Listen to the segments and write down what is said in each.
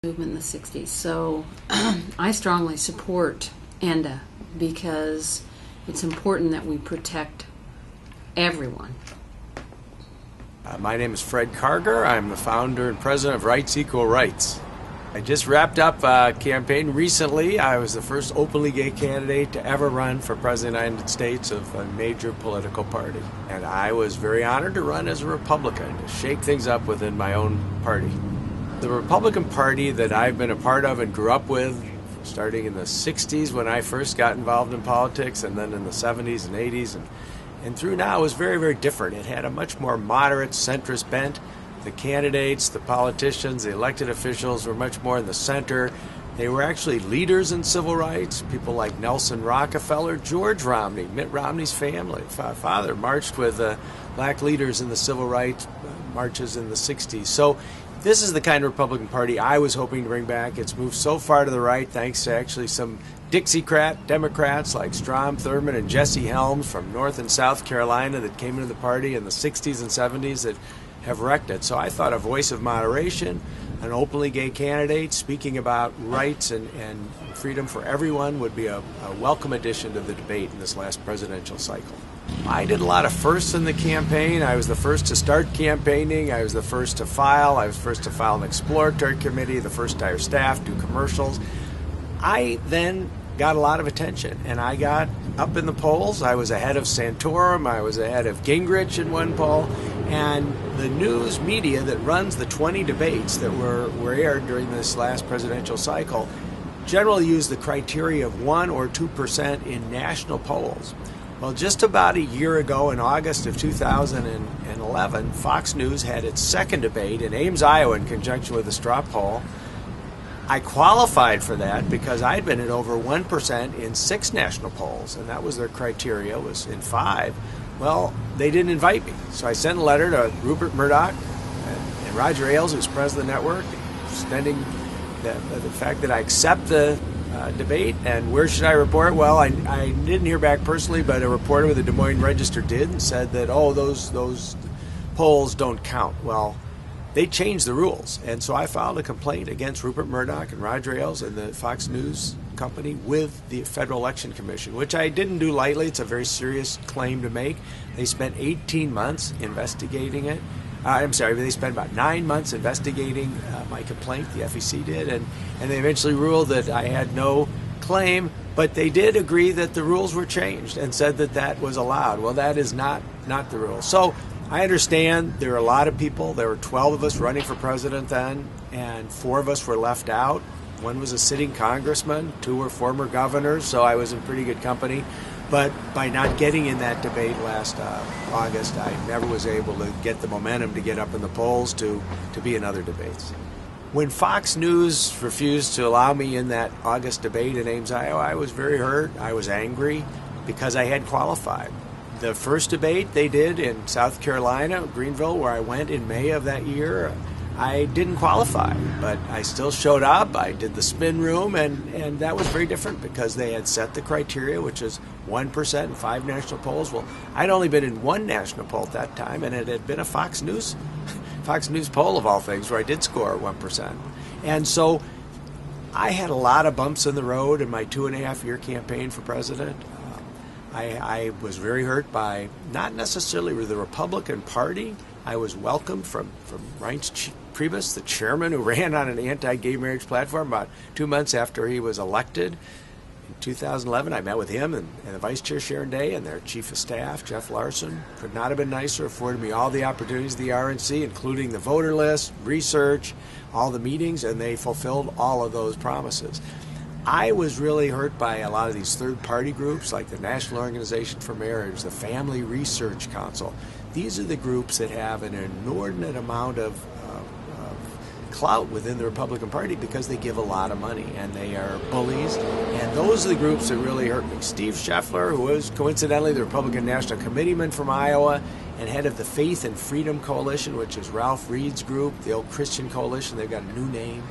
movement in the 60s. So I strongly support ENDA because it's important that we protect everyone. My name is Fred Karger. I'm the founder and president of Rights Equal Rights. I just wrapped up a campaign recently. I was the first openly gay candidate to ever run for president of the United States of a major political party. And I was very honored to run as a Republican, to shake things up within my own party. The Republican Party that I've been a part of and grew up with, starting in the 60s when I first got involved in politics, and then in the 70s and 80s, and through now, was very, very different. It had a much more moderate, centrist bent. The candidates, the politicians, the elected officials were much more in the center. They were actually leaders in civil rights. People like Nelson Rockefeller, George Romney, Mitt Romney's family, father, marched with black leaders in the civil rights marches in the 60s. So this is the kind of Republican Party I was hoping to bring back. It's moved so far to the right thanks to actually some Dixiecrat Democrats like Strom Thurmond and Jesse Helms from North and South Carolina that came into the party in the 60s and 70s that have wrecked it. So I thought a voice of moderation, an openly gay candidate speaking about rights and freedom for everyone would be a welcome addition to the debate in this last presidential cycle. I did a lot of firsts in the campaign. I was the first to start campaigning. I was the first to file. I was first to file an exploratory committee, the first to hire staff, do commercials. I then got a lot of attention, and I got up in the polls. I was ahead of Santorum. I was ahead of Gingrich in one poll. And the news media that runs the 20 debates that were aired during this last presidential cycle generally use the criteria of 1 or 2% in national polls. Well, just about a year ago, in August of 2011, Fox News had its second debate in Ames, Iowa, in conjunction with a straw poll. I qualified for that because I'd been at over 1% in 6 national polls, and that was their criteria, was in 5. Well, they didn't invite me, so I sent a letter to Rupert Murdoch and Roger Ailes, who's president of the network, extending the fact that I accept the debate. And where should I report? Well, I didn't hear back personally, but a reporter with the Des Moines Register did and said that, oh, those polls don't count. Well, they changed the rules, and so I filed a complaint against Rupert Murdoch and Roger Ailes and the Fox News company with the Federal Election Commission, which I didn't do lightly. It's a very serious claim to make. They spent 18 months investigating it. They spent about 9 months investigating my complaint, the FEC did, and they eventually ruled that I had no claim, but they did agree that the rules were changed and said that that was allowed. Well, that is not the rule. So I understand there are a lot of people. There were 12 of us running for president then, and 4 of us were left out. 1 was a sitting congressman, 2 were former governors, so I was in pretty good company. But by not getting in that debate last August, I never was able to get the momentum to get up in the polls to be in other debates. When Fox News refused to allow me in that August debate in Ames, Iowa, I was very hurt. I was angry because I had qualified. The first debate they did in South Carolina, Greenville, where I went in May of that year, I didn't qualify, but I still showed up. I did the spin room, and that was very different because they had set the criteria, which is 1% in 5 national polls. Well, I'd only been in 1 national poll at that time, and it had been a Fox News poll of all things, where I did score 1%. And so I had a lot of bumps in the road in my 2.5-year campaign for president. I was very hurt by not necessarily the Republican Party. I was welcomed from Reince Priebus, the chairman who ran on an anti-gay marriage platform about 2 months after he was elected. In 2011, I met with him and the vice chair, Sharon Day, and their chief of staff, Jeff Larson. Could not have been nicer, afforded me all the opportunities of the RNC, including the voter list, research, all the meetings, and they fulfilled all of those promises. I was really hurt by a lot of these third-party groups like the National Organization for Marriage, the Family Research Council. These are the groups that have an inordinate amount of clout within the Republican Party because they give a lot of money, and they are bullies. And those are the groups that really hurt me. Steve Scheffler, who was coincidentally the Republican National Committeeman from Iowa and head of the Faith and Freedom Coalition, which is Ralph Reed's group, the old Christian Coalition. They've got a new name.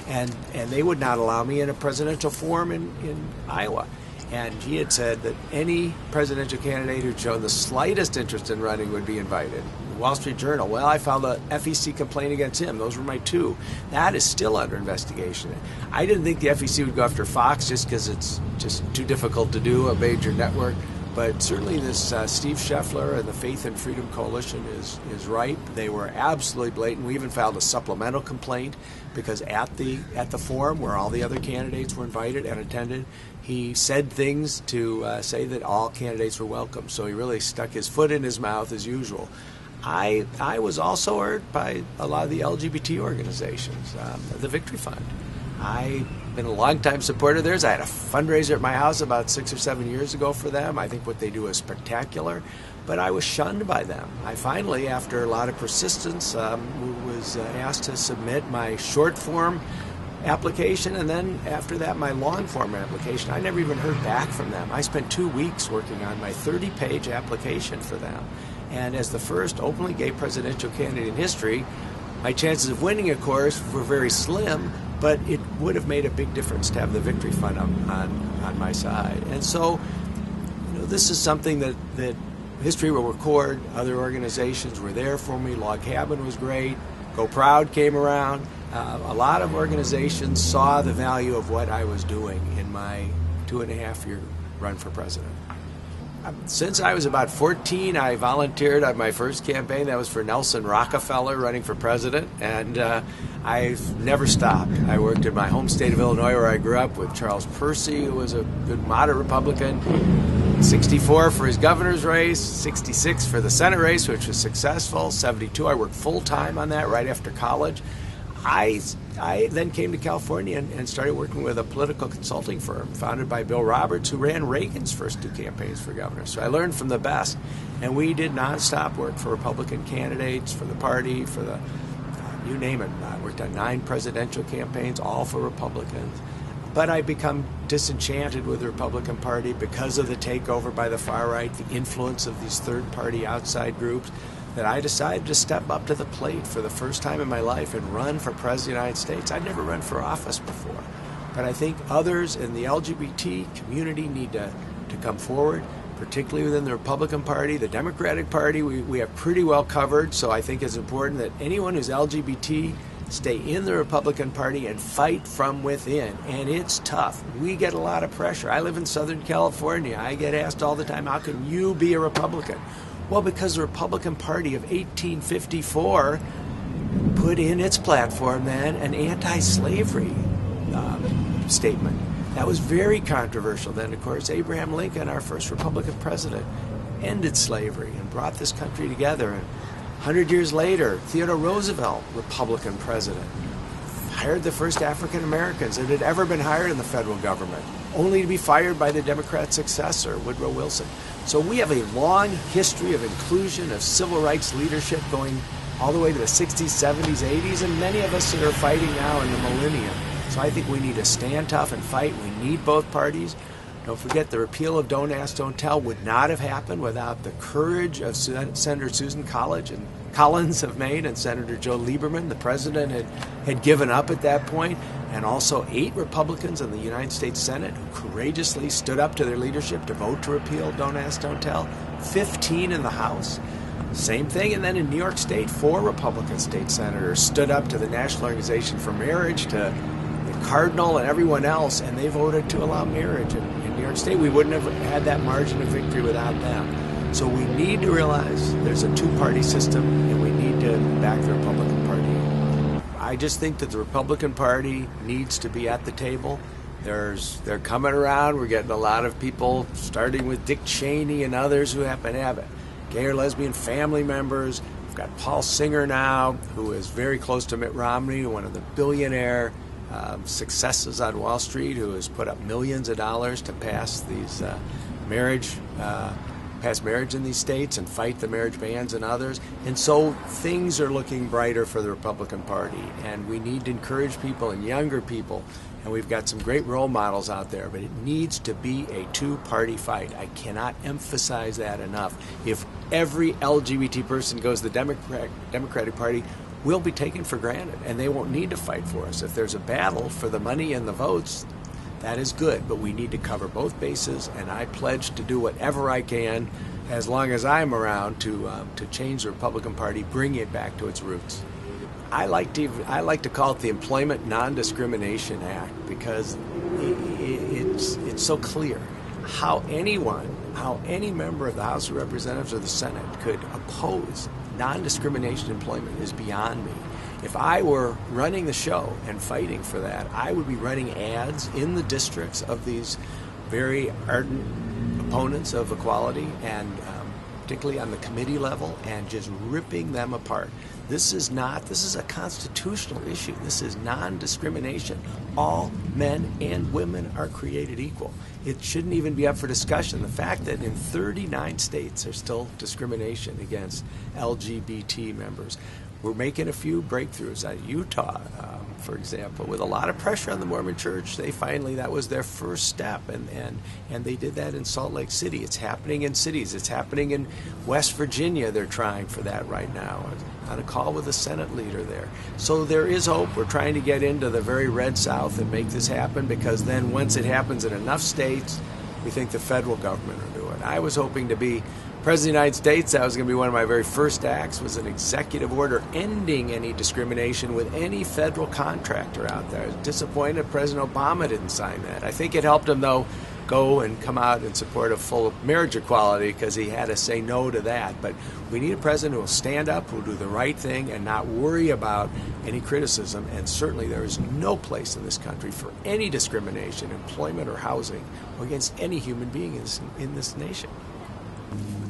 And they would not allow me in a presidential forum in Iowa. And he had said that any presidential candidate who'd shown the slightest interest in running would be invited. Wall Street Journal. Well, I filed a FEC complaint against him. Those were my two. That is still under investigation. I didn't think the FEC would go after Fox just because it's just too difficult to do, a major network. But certainly this Steve Scheffler and the Faith and Freedom Coalition is right. They were absolutely blatant. We even filed a supplemental complaint because at the forum where all the other candidates were invited and attended, he said things to say that all candidates were welcome. So he really stuck his foot in his mouth as usual. I was also hurt by a lot of the LGBT organizations, the Victory Fund. I've been a longtime supporter of theirs. I had a fundraiser at my house about 6 or 7 years ago for them. I think what they do is spectacular, but I was shunned by them. I finally, after a lot of persistence, was asked to submit my short form application, and then after that my long form application. I never even heard back from them. I spent 2 weeks working on my 30-page application for them. And as the first openly gay presidential candidate in history, my chances of winning, of course, were very slim, but it would have made a big difference to have the Victory Fund on my side. And so, this is something that history will record. Other organizations were there for me. Log Cabin was great. Go Proud came around. A lot of organizations saw the value of what I was doing in my 2.5-year run for president. Since I was about 14, I volunteered on my first campaign. That was for Nelson Rockefeller running for president, and I've never stopped. I worked in my home state of Illinois where I grew up with Charles Percy, who was a good moderate Republican. 64 for his governor's race, 66 for the Senate race, which was successful, 72. I worked full-time on that right after college. I then came to California and started working with a political consulting firm founded by Bill Roberts, who ran Reagan's first 2 campaigns for governor. So I learned from the best. And we did nonstop work for Republican candidates, for the party, for the, you name it. I worked on 9 presidential campaigns, all for Republicans. But I become disenchanted with the Republican Party because of the takeover by the far right, the influence of these third-party outside groups, that I decided to step up to the plate for the first time in my life and run for President of the United States. I'd never run for office before. But I think others in the LGBT community need to come forward, particularly within the Republican Party. The Democratic Party, we have pretty well covered, so I think it's important that anyone who's LGBT stay in the Republican Party and fight from within. And it's tough. We get a lot of pressure. I live in Southern California. I get asked all the time, how can you be a Republican? Well, because the Republican Party of 1854 put in its platform then an anti-slavery statement. That was very controversial. Then, of course, Abraham Lincoln, our first Republican president, ended slavery and brought this country together. And 100 years later, Theodore Roosevelt, Republican president, hired the first African Americans that had ever been hired in the federal government, only to be fired by the Democrat successor, Woodrow Wilson. So we have a long history of inclusion, of civil rights leadership going all the way to the 60s, 70s, 80s, and many of us that are fighting now in the millennium. So I think we need to stand tough and fight. We need both parties. Don't forget, the repeal of Don't Ask, Don't Tell would not have happened without the courage of Senator Susan Collins of Maine and Senator Joe Lieberman. The president had given up at that point, and also 8 Republicans in the United States Senate who courageously stood up to their leadership to vote to repeal Don't Ask, Don't Tell. 15 in the House. Same thing, and then in New York State, 4 Republican state senators stood up to the National Organization for Marriage, to the Cardinal and everyone else, and they voted to allow marriage. In New York State, we wouldn't have had that margin of victory without them. So we need to realize there's a 2-party system, and we need to back the Republican Party. I just think that the Republican Party needs to be at the table. They're coming around. We're getting a lot of people, starting with Dick Cheney and others who happen to have gay or lesbian family members. We've got Paul Singer now, who is very close to Mitt Romney, one of the billionaire successes on Wall Street, who has put up millions of dollars to pass these marriage in these states and fight the marriage bans in others. And so things are looking brighter for the Republican Party, and we need to encourage people and younger people. And we've got some great role models out there, but it needs to be a 2-party fight. I cannot emphasize that enough. If every LGBT person goes to the Democratic Party, we'll be taken for granted, and they won't need to fight for us. If there's a battle for the money and the votes, that is good, but we need to cover both bases, and I pledge to do whatever I can as long as I'm around to change the Republican Party, bring it back to its roots. I like to call it the Employment Non-Discrimination Act because it's so clear how any member of the House of Representatives or the Senate could oppose non-discrimination employment is beyond me. If I were running the show and fighting for that, I would be running ads in the districts of these very ardent opponents of equality and particularly on the committee level, and just ripping them apart. This is a constitutional issue. This is non-discrimination. All men and women are created equal. It shouldn't even be up for discussion. The fact that in 39 states there's still discrimination against LGBT members. We're making a few breakthroughs. Utah, for example, with a lot of pressure on the Mormon Church, that was their first step, and they did that in Salt Lake City. It's happening in cities. It's happening in West Virginia. They're trying for that right now. On a call with the Senate leader there. So there is hope. We're trying to get into the very red South and make this happen, because then once it happens in enough states, we think the federal government will do it. I was hoping to be President of the United States. That was going to be one of my very first acts, was an executive order ending any discrimination with any federal contractor out there. I was disappointed President Obama didn't sign that. I think it helped him, though, go and come out in support of full marriage equality, because he had to say no to that. But we need a president who will stand up, who will do the right thing, and not worry about any criticism. And certainly there is no place in this country for any discrimination, employment or housing, or against any human being in this nation.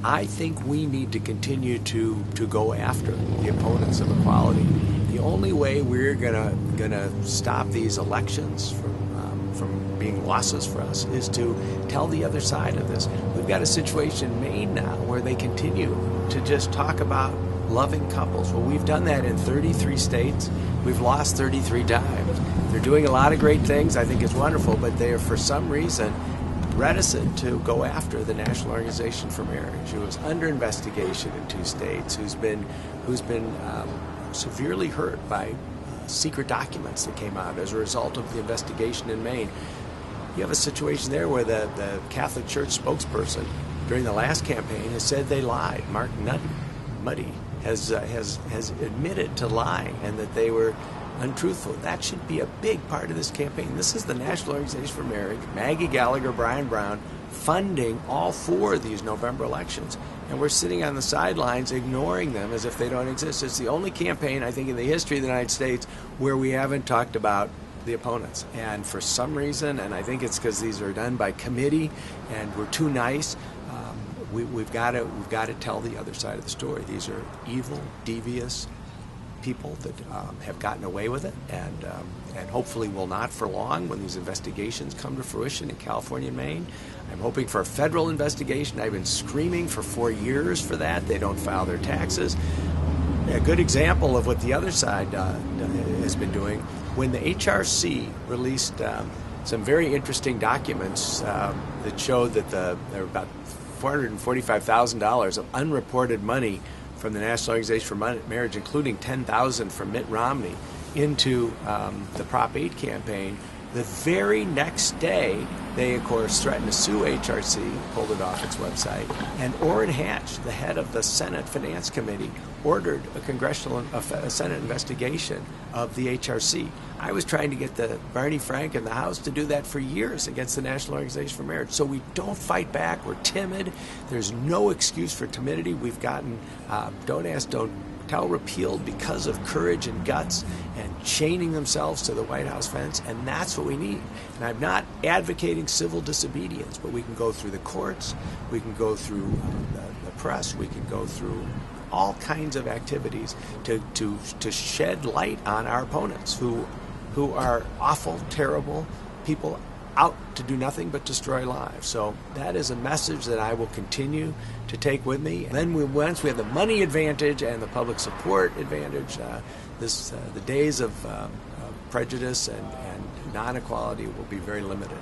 I think we need to continue to go after the opponents of equality. The only way we're gonna stop these elections from being losses for us is to tell the other side of this. We've got a situation in Maine now where they continue to just talk about loving couples. Well, we've done that in 33 states. We've lost 33 times. They're doing a lot of great things. I think it's wonderful, but they are, for some reason, reticent to go after the National Organization for Marriage, who is under investigation in 2 states, who's been severely hurt by secret documents that came out as a result of the investigation in Maine. You have a situation there where the Catholic Church spokesperson during the last campaign has said they lied. Mark Muddy has admitted to lying and that they were untruthful. That should be a big part of this campaign. This is the National Organization for Marriage, Maggie Gallagher, Brian Brown, funding all 4 of these November elections. And we're sitting on the sidelines ignoring them as if they don't exist. It's the only campaign, I think, in the history of the United States where we haven't talked about the opponents. And for some reason, and I think it's because these are done by committee and we're too nice, we've got to tell the other side of the story. These are evil, devious people that have gotten away with it, and hopefully will not for long when these investigations come to fruition in California and Maine. I'm hoping for a federal investigation. I've been screaming for 4 years for that. They don't file their taxes. A good example of what the other side has been doing, when the HRC released some very interesting documents that showed that there were about $445,000 of unreported money from the National Organization for Marriage, including $10,000 from Mitt Romney, into the Prop 8 campaign. The very next day, they, of course, threatened to sue HRC, pulled it off its website, and Orrin Hatch, the head of the Senate Finance Committee, ordered a Senate investigation of the HRC. I was trying to get the Barney Frank in the House to do that for years against the National Organization for Marriage. So we don't fight back. We're timid. There's no excuse for timidity. We've gotten Don't Ask, Don't Tell repealed because of courage and guts and chaining themselves to the White House fence, and that's what we need. And I'm not advocating civil disobedience, but we can go through the courts, we can go through the press, we can go through all kinds of activities to shed light on our opponents who are awful, terrible people out to do nothing but destroy lives. So that is a message that I will continue to take with me. And then once we have the money advantage and the public support advantage, the days of prejudice and non-equality will be very limited.